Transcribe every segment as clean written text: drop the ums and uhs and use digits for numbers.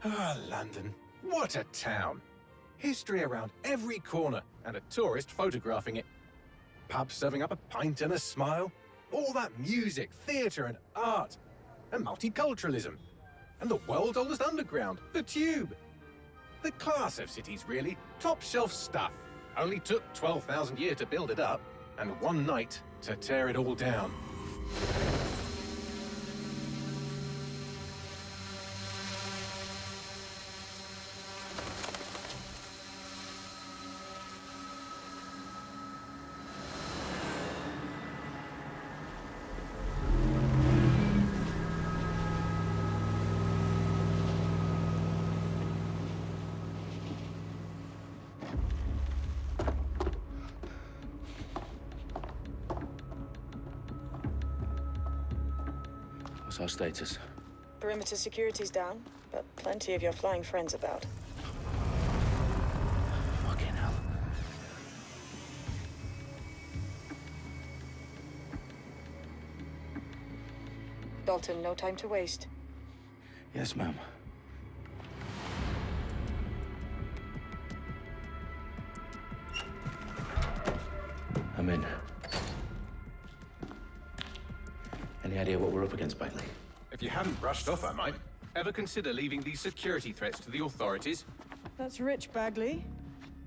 Ah, London. What a town. History around every corner and a tourist photographing it. Pubs serving up a pint and a smile. All that music, theatre and art. And multiculturalism. And the world's oldest underground, the Tube. The class of cities, really. Top shelf stuff. Only took 12,000 years to build it up, and one night to tear it all down. What's our status? Perimeter security's down, but plenty of your flying friends about. Fucking hell. Dalton, no time to waste. Yes, ma'am. I'm in. Any idea what we're up against, Bagley? If you hadn't brushed off, I might. Ever consider leaving these security threats to the authorities? That's rich, Bagley.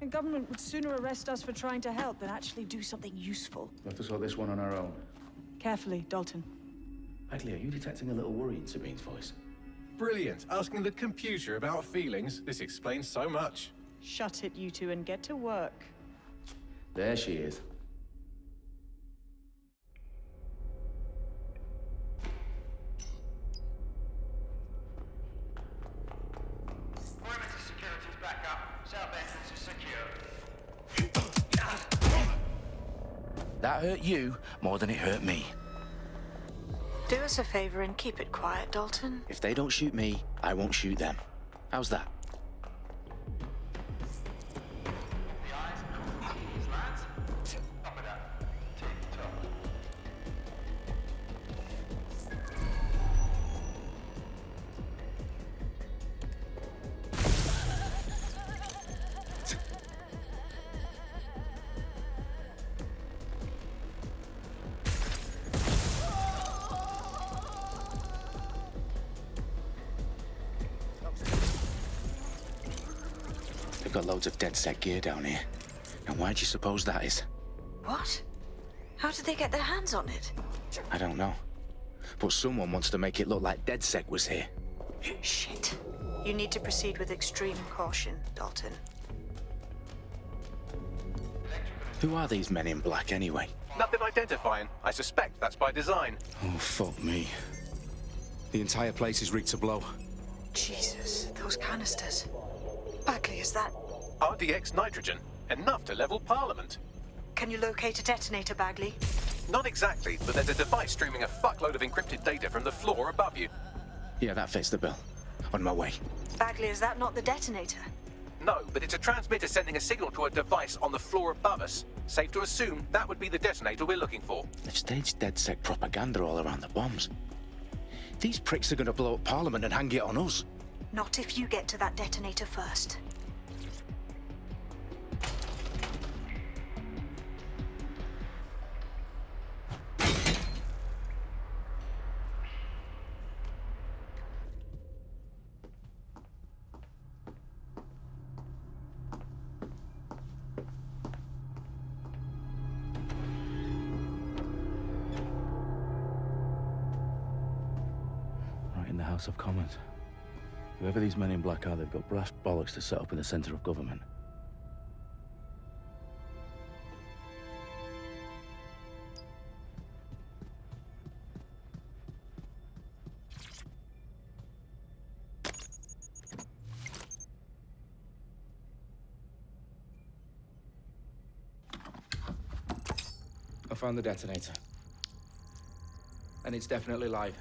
The government would sooner arrest us for trying to help than actually do something useful. We'll have to sort this one on our own. Carefully, Dalton. Bagley, are you detecting a little worry in Sabine's voice? Brilliant. Asking the computer about feelings. This explains so much. Shut it, you two, and get to work. There she is. Perimeter security's back up. South entrance is secure. That hurt you more than it hurt me. Do us a favor and keep it quiet, Dalton. If they don't shoot me, I won't shoot them. How's that? The eyes, cool. Slants. Top of that. Tick-tock. They've got loads of dead set gear down here. And why do you suppose that is? What? How did they get their hands on it? I don't know. But someone wants to make it look like DedSec was here. Shit. You need to proceed with extreme caution, Dalton. Who are these men in black anyway? Nothing identifying. I suspect that's by design. Oh, fuck me. The entire place is rigged to blow. Jesus, those canisters. Bagley, is that... RDX nitrogen. Enough to level Parliament. Can you locate a detonator, Bagley? Not exactly, but there's a device streaming a fuckload of encrypted data from the floor above you. Yeah, that fits the bill. On my way. Bagley, is that not the detonator? No, but it's a transmitter sending a signal to a device on the floor above us. Safe to assume that would be the detonator we're looking for. They've staged DedSec propaganda all around the bombs. These pricks are going to blow up Parliament and hang it on us. Not if you get to that detonator first. Right in the House of Commons. Whoever these men in black are, they've got brass bollocks to set up in the centre of government. I found the detonator. And it's definitely live.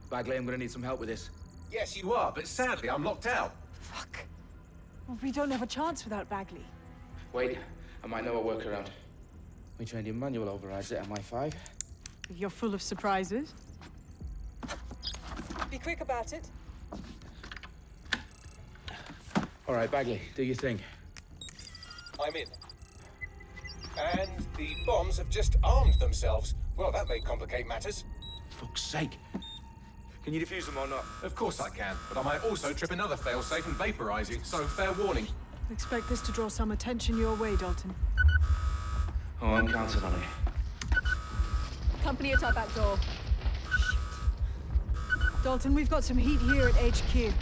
Bagley, I'm gonna need some help with this. Yes, you are, but sadly I'm locked out. Fuck. We don't have a chance without Bagley. Wait, I might know a workaround. We trained in manual overrides at MI5. You're full of surprises. Be quick about it. All right, Bagley, do your thing. I'm in. And the bombs have just armed themselves. Well, that may complicate matters. Fuck's sake. Can you defuse them or not? Of course I can, but I might also trip another failsafe and vaporize you, so fair warning. Expect this to draw some attention your way, Dalton. Oh, I'm counting on it. Company at our back door. Dalton, we've got some heat here at HQ.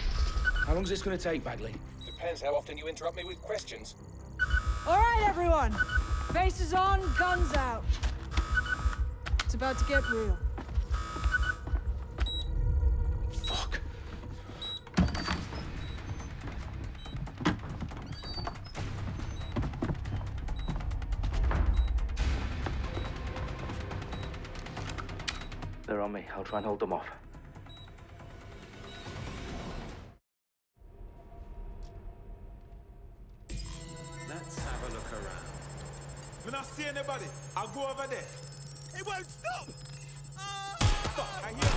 How long's this gonna take, Bagley? Depends how often you interrupt me with questions. All right, everyone. Faces on, guns out. It's about to get real. Fuck. They're on me. I'll try and hold them off. Let's have a look around. When I see anybody, I'll go over there. It won't stop! Fuck, I hear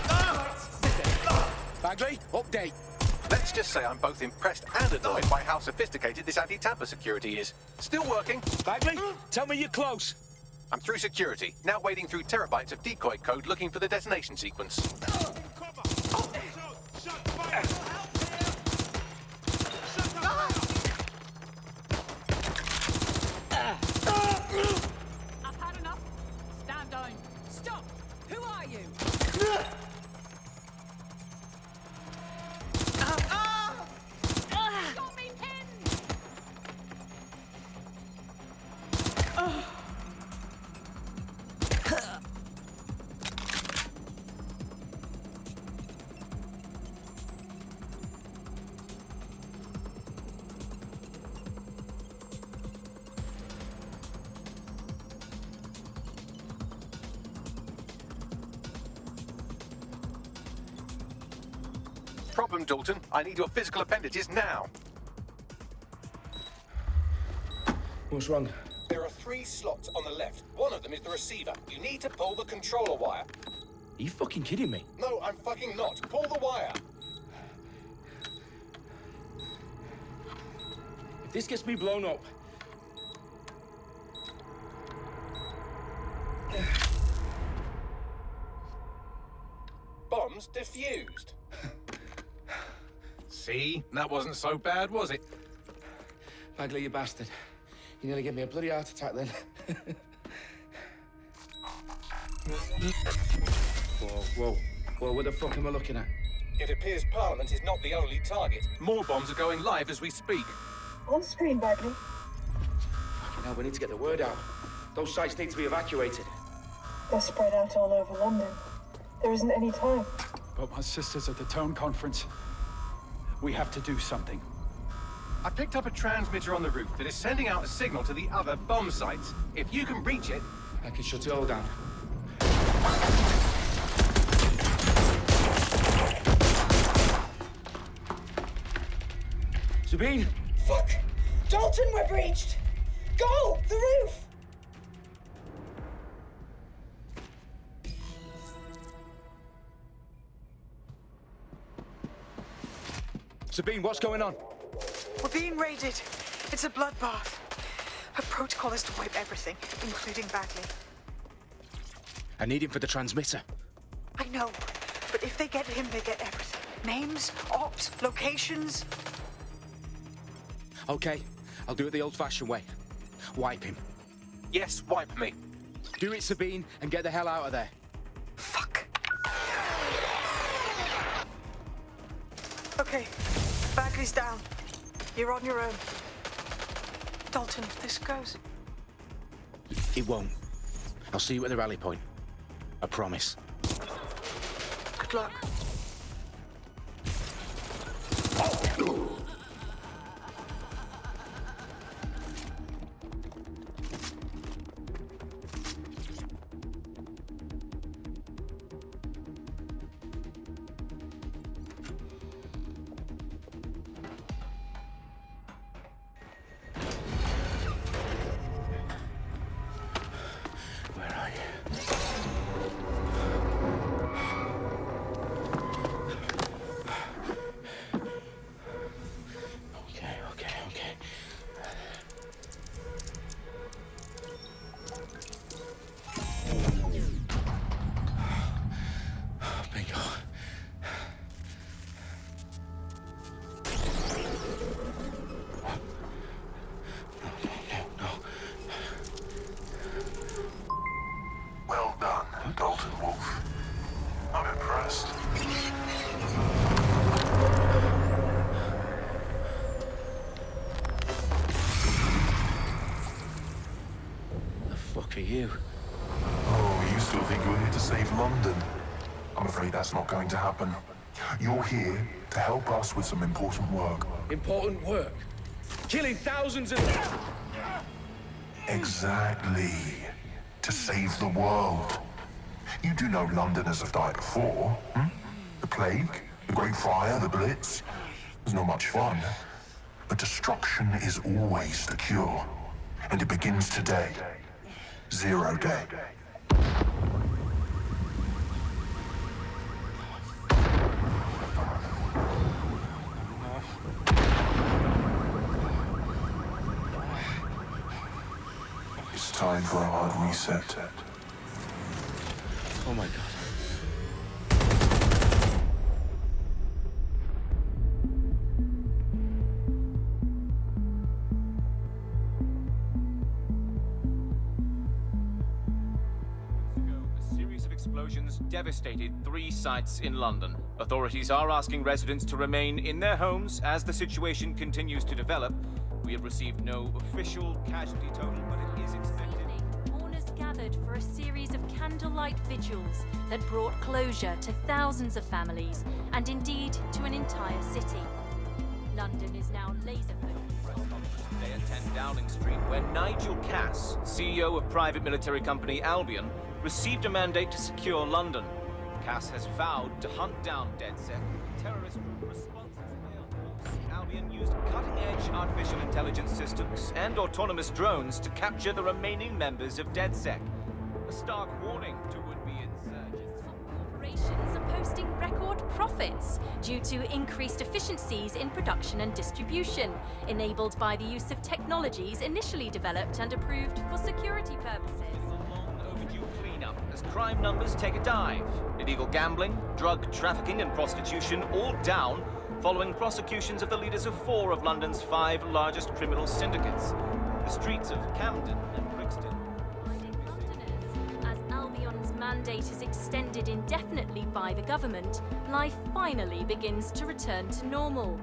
Bagley, update. Let's just say I'm both impressed and annoyed by how sophisticated this anti-tamper security is. Still working. Bagley, tell me you're close. I'm through security, now wading through terabytes of decoy code looking for the detonation sequence. Cover! Shut fire! Shut fire! I've had enough. Stand down. Stop. Who are you? Got me pinned. Problem, Dalton. I need your physical appendages now. What's wrong? There are 3 slots on the left. One of them is the receiver. You need to pull the controller wire. Are you fucking kidding me? No, I'm fucking not. Pull the wire. If this gets me blown up... Bombs defused. See? That wasn't so bad, was it? Bagley, you bastard. You nearly gave me a bloody heart attack then. Whoa, what the fuck am I looking at? It appears Parliament is not the only target. More bombs are going live as we speak. On screen, Bagley. Fucking hell, we need to get the word out. Those sites need to be evacuated. They're spread out all over London. There isn't any time. But my sister's at the town conference. We have to do something. I picked up a transmitter on the roof that is sending out a signal to the other bomb sites. If you can reach it... I can shut it all down. Sabine! Fuck! Dalton, we're breached! Go! The roof! Sabine, what's going on? We're being raided. It's a bloodbath. Her protocol is to wipe everything, including Bagley. I need him for the transmitter. I know, but if they get him, they get everything. Names, ops, locations. Okay, I'll do it the old-fashioned way. Wipe him. Yes, wipe me. Do it, Sabine, and get the hell out of there. Fuck. Okay, Bagley's down. You're on your own. Dalton, if this goes... It won't. I'll see you at the rally point. I promise. Good luck. Where are you? I'm impressed. The fuck are you? Oh, you still think you're here to save London? I'm afraid that's not going to happen. You're here to help us with some important work. Important work. Killing thousands of... Exactly. To save the world. You do know Londoners have died before, hmm? The plague, the Great Fire, the Blitz. It's not much fun. But destruction is always the cure. And it begins today. 0 day. It's time for a hard reset. Oh my God. A series of explosions devastated 3 sites in London. Authorities are asking residents to remain in their homes as the situation continues to develop. We have received no official casualty total, but it is expected. Mourners gathered for a series of candlelight vigils that brought closure to thousands of families and indeed to an entire city. London is now laser focused. Today at 10 Downing Street, where Nigel Cass, CEO of private military company Albion, received a mandate to secure London. Cass has vowed to hunt down DedSec. Terrorist responses failed. Albion used cutting-edge artificial intelligence systems and autonomous drones to capture the remaining members of DedSec. A stark warning to would-be insurgents. Corporations are posting record profits due to increased efficiencies in production and distribution, enabled by the use of technologies initially developed and approved for security purposes. As crime numbers take a dive. Illegal gambling, drug trafficking and prostitution all down following prosecutions of the leaders of 4 of London's 5 largest criminal syndicates. The streets of Camden and Brixton. As Albion's mandate is extended indefinitely by the government, life finally begins to return to normal.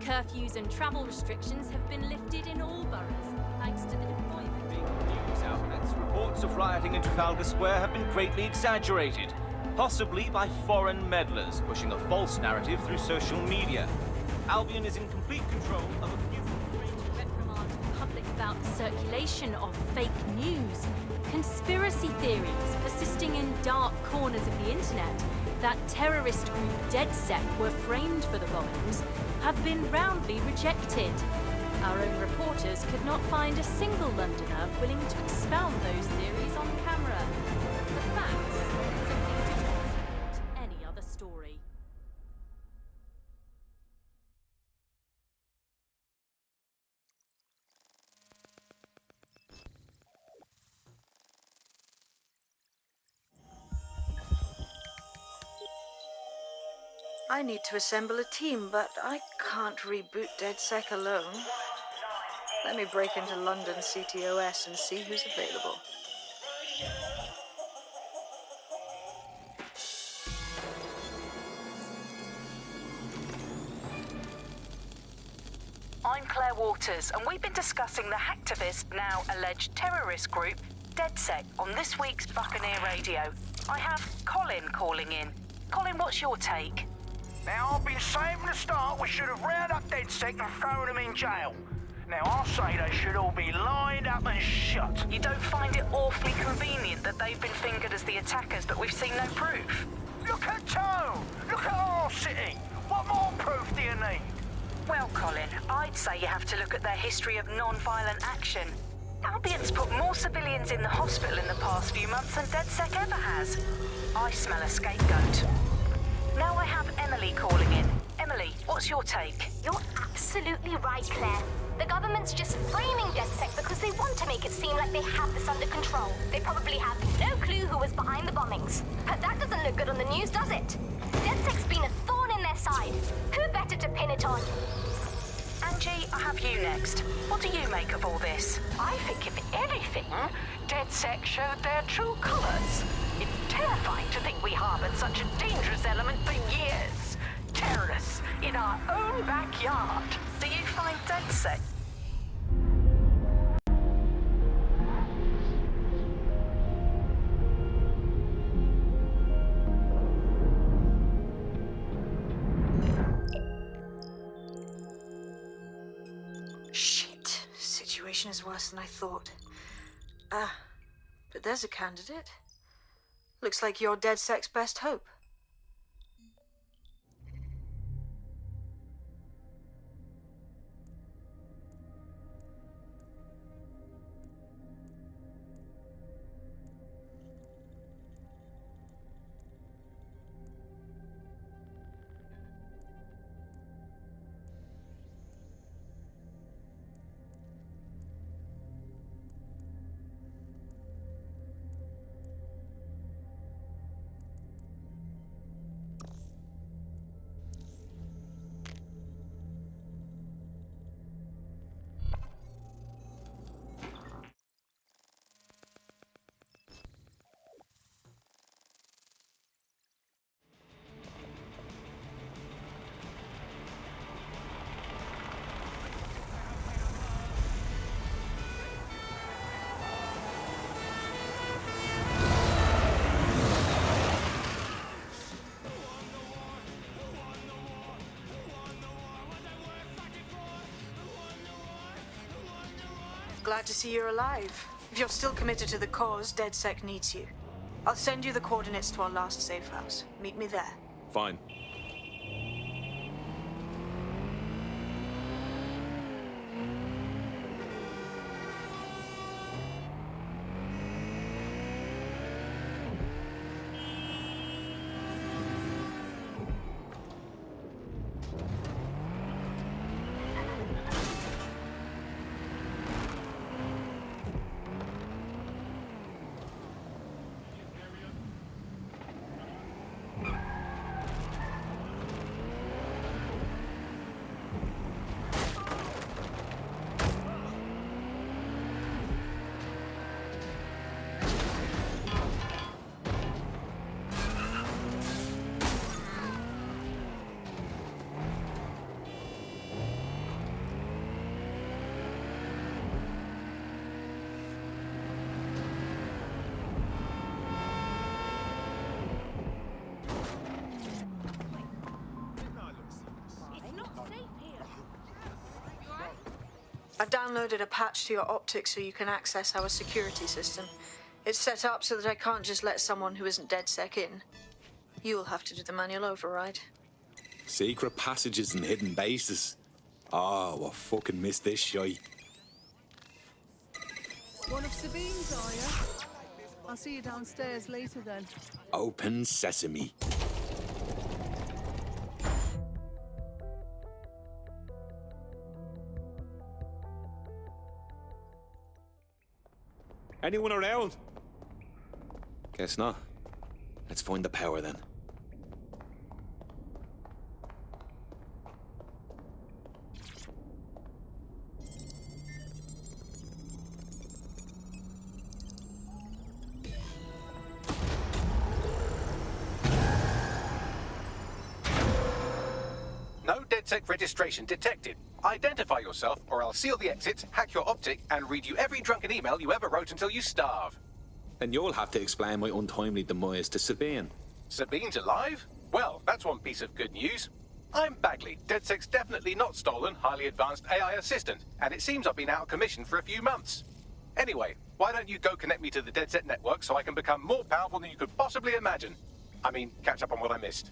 Curfews and travel restrictions have been lifted in all boroughs, thanks to the deployment. News outlets, reports of rioting in Trafalgar Square have been greatly exaggerated, possibly by foreign meddlers pushing a false narrative through social media. Albion is in complete control of a few... reprimand the public about the circulation of fake news, conspiracy theories persisting in dark corners of the internet that terrorist group DedSec were framed for the bombings have been roundly rejected. Our own reporters could not find a single Londoner willing to expound those theories on camera. The facts simply do not support any other story. I need to assemble a team, but I can't reboot DedSec alone. Let me break into London CTOS and see who's available. I'm Claire Waters, and we've been discussing the hacktivist, now alleged terrorist group, DedSec, on this week's Buccaneer Radio. I have Colin calling in. Colin, what's your take? Now, I've been saying from the start we should have rounded up DedSec and thrown them in jail. Now, I'll say they should all be lined up and shot. You don't find it awfully convenient that they've been fingered as the attackers, but we've seen no proof? Look at Tone! Look at our city! What more proof do you need? Well, Colin, I'd say you have to look at their history of non-violent action. Albion's put more civilians in the hospital in the past few months than DedSec ever has. I smell a scapegoat. Now I have Emily calling in. Emily, what's your take? You're absolutely right, Claire. The government's just framing DedSec because they want to make it seem like they have this under control. They probably have no clue who was behind the bombings. But that doesn't look good on the news, does it? DedSec's been a thorn in their side. Who better to pin it on? Angie, I have you next. What do you make of all this? I think if anything, DedSec showed their true colours. It's terrifying to think we harboured such a dangerous suspicious element for years. Terrorists in our own backyard. Do you find DedSec? Shit. Situation is worse than I thought. But there's a candidate. Looks like you're DedSec's best hope. Glad to see you're alive. If you're still committed to the cause, DedSec needs you. I'll send you the coordinates to our last safe house. Meet me there. Fine. I've downloaded a patch to your optics so you can access our security system. It's set up so that I can't just let someone who isn't DedSec in. You'll have to do the manual override. Secret passages and hidden bases. Oh, I fucking missed this shite. One of Sabine's, are you? I'll see you downstairs later then. Open sesame. Anyone around? Guess not. Let's find the power then. No DedSec registration detected. Identify yourself, or I'll seal the exits, hack your optic, and read you every drunken email you ever wrote until you starve. And you'll have to explain my untimely demise to Sabine. Sabine's alive? Well, that's one piece of good news. I'm Bagley, DedSec's definitely not stolen, highly advanced AI assistant, and it seems I've been out of commission for a few months. Anyway, why don't you go connect me to the DedSec network so I can become more powerful than you could possibly imagine? I mean, catch up on what I missed.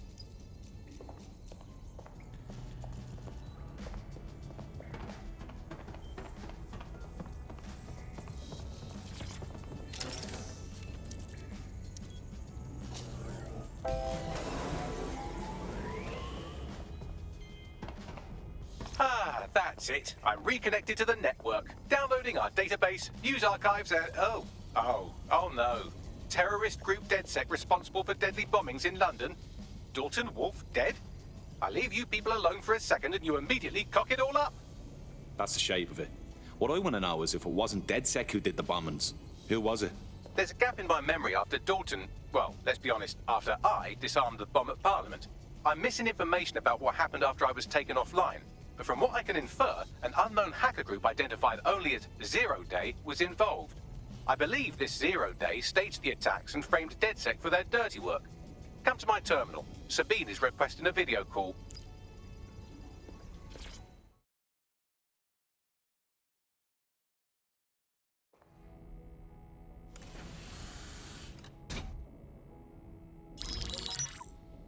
Ah, that's it. I'm reconnected to the network. Downloading our database, news archives, and... Oh no. Terrorist group DedSec responsible for deadly bombings in London. Dalton Wolf dead? I leave you people alone for a second and you immediately cock it all up. That's the shape of it. What I want to know is if it wasn't DedSec who did the bombings, who was it? There's a gap in my memory after Dalton... Well, let's be honest, after I disarmed the bomb at Parliament. I'm missing information about what happened after I was taken offline. But from what I can infer, an unknown hacker group identified only as Zero Day was involved. I believe this Zero Day staged the attacks and framed DedSec for their dirty work. Come to my terminal. Sabine is requesting a video call.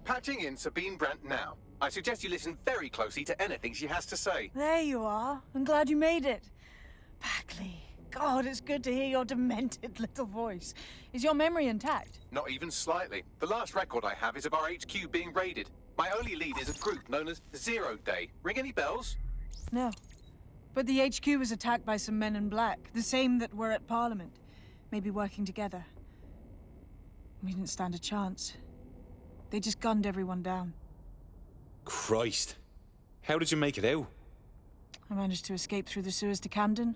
Patching in Sabine Brandt now. I suggest you listen very closely to anything she has to say. There you are. I'm glad you made it. Packley. God, it's good to hear your demented little voice. Is your memory intact? Not even slightly. The last record I have is of our HQ being raided. My only lead is a group known as Zero Day. Ring any bells? No. But the HQ was attacked by some men in black, the same that were at Parliament. Maybe working together. We didn't stand a chance. They just gunned everyone down. Christ. How did you make it out? I managed to escape through the sewers to Camden.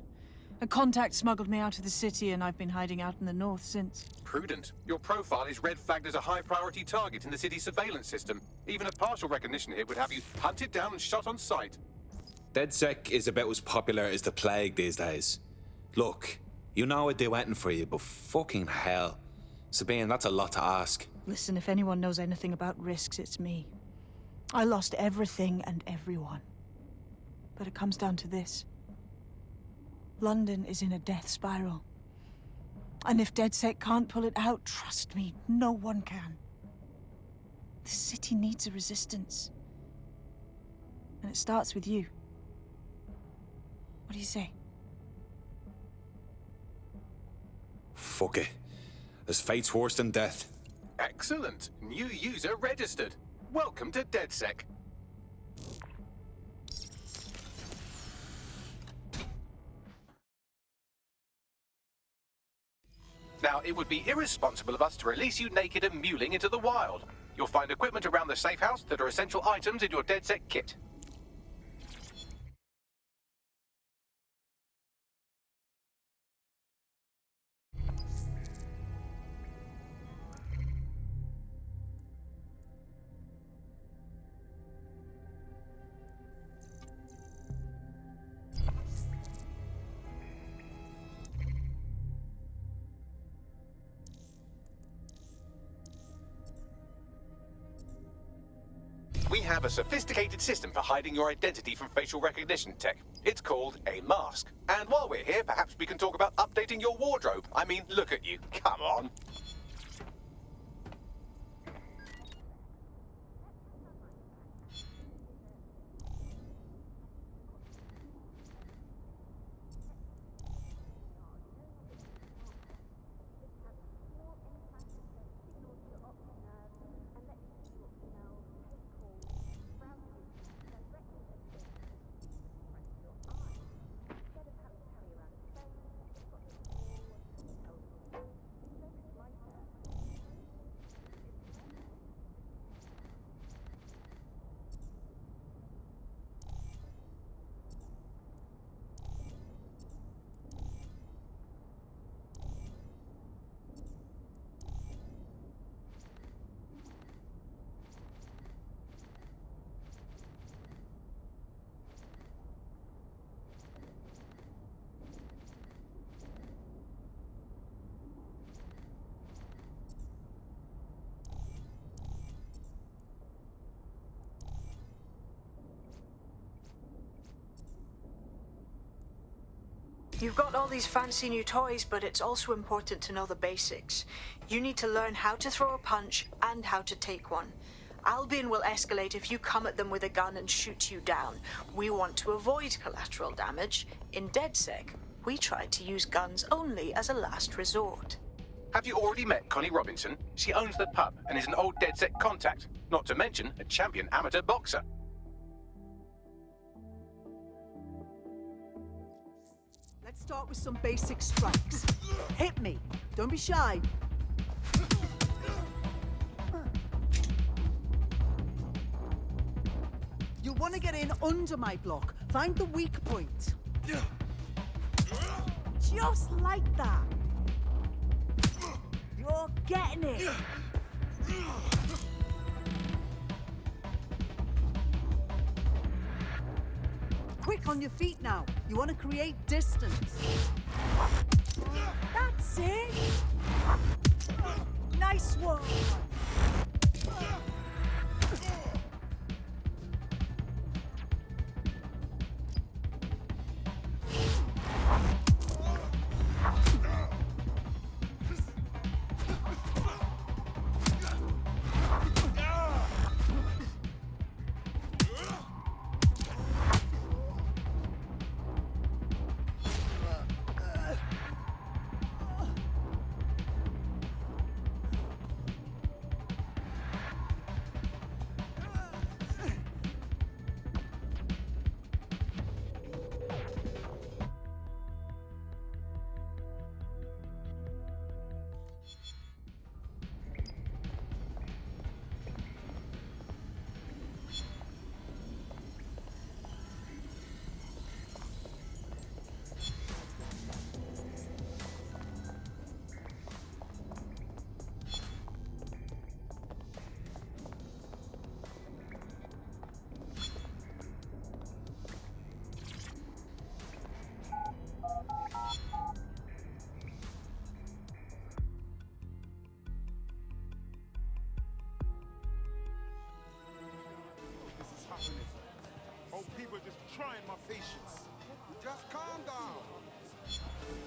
A contact smuggled me out of the city, and I've been hiding out in the north since. Prudent. Your profile is red flagged as a high-priority target in the city's surveillance system. Even a partial recognition hit would have you hunted down and shot on sight. DedSec is about as popular as the plague these days. Look, you know I'd do anything for you, but fucking hell. Sabine, that's a lot to ask. Listen, if anyone knows anything about risks, it's me. I lost everything and everyone. But it comes down to this. London is in a death spiral. And if DedSec can't pull it out, trust me, no one can. The city needs a resistance. And it starts with you. What do you say? Fuck it. As fate's worse than death. Excellent. New user registered. Welcome to DedSec. Now, it would be irresponsible of us to release you naked and mewling into the wild. You'll find equipment around the safe house that are essential items in your DedSec kit. We have a sophisticated system for hiding your identity from facial recognition tech. It's called a mask. And while we're here, perhaps we can talk about updating your wardrobe. I mean, look at you. Come on. You've got all these fancy new toys, but it's also important to know the basics. You need to learn how to throw a punch and how to take one. Albion will escalate if you come at them with a gun and shoot you down. We want to avoid collateral damage. In DedSec, we try to use guns only as a last resort. Have you already met Connie Robinson? She owns the pub and is an old DedSec contact, not to mention a champion amateur boxer. Let's start with some basic strikes. Hit me. Don't be shy. You'll want to get in under my block. Find the weak point. Just like that. You're getting it! Quick on your feet now. You want to create distance. That's it! Nice one! Old people just trying my patience. Just